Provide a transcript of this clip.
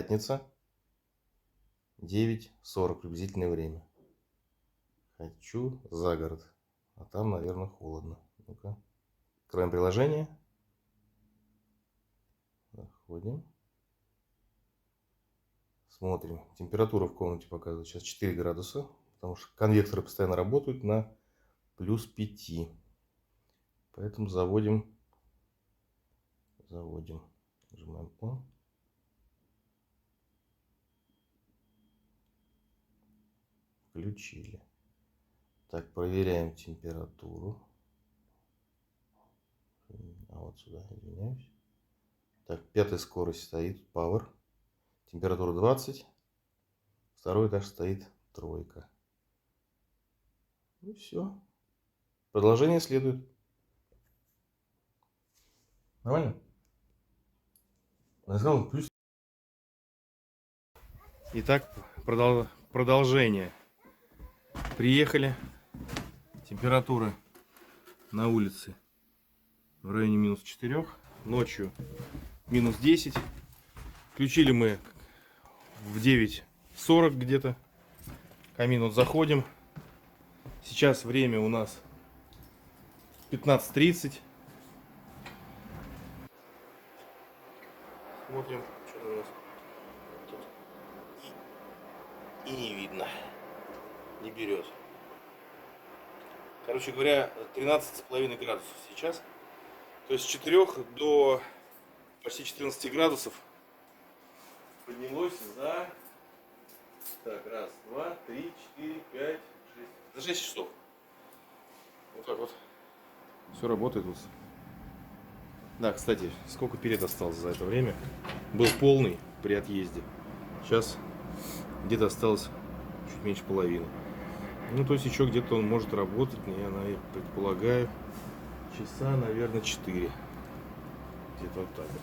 пятница, 9:40 приблизительное время. Хочу за город, а там, наверное, холодно. Ну-ка. Откроем приложение. Заходим. Смотрим. Температура в комнате показывает сейчас 4 градуса, потому что конвекторы постоянно работают на +5. Поэтому заводим. Нажимаем «О». Включили. Так, проверяем температуру. А вот сюда, извиняюсь. Так, 5-я скорость стоит, Power. Температура 20. Второй этаж стоит 3. И все. Продолжение следует. Нормально? Плюс. Итак, продолжение. Приехали. Температура на улице в районе -4. Ночью -10. Включили мы в 9:40 где-то. Камин вот заходим. Сейчас время у нас 15:30. Смотрим, что у нас тут. И не видно. Не берет. Короче говоря, 13,5 градусов сейчас. То есть с 4 до почти 14 градусов поднялось за... Так, раз, два, три, 4, 5, 6. За 6 часов. Вот так вот. Все работает у нас. Да, кстати, сколько перед осталось за это время? Был полный при отъезде. Сейчас где-то осталось чуть меньше половины. Ну, то есть еще где-то он может работать, я предполагаю, часа, наверное, 4. Где-то вот так вот.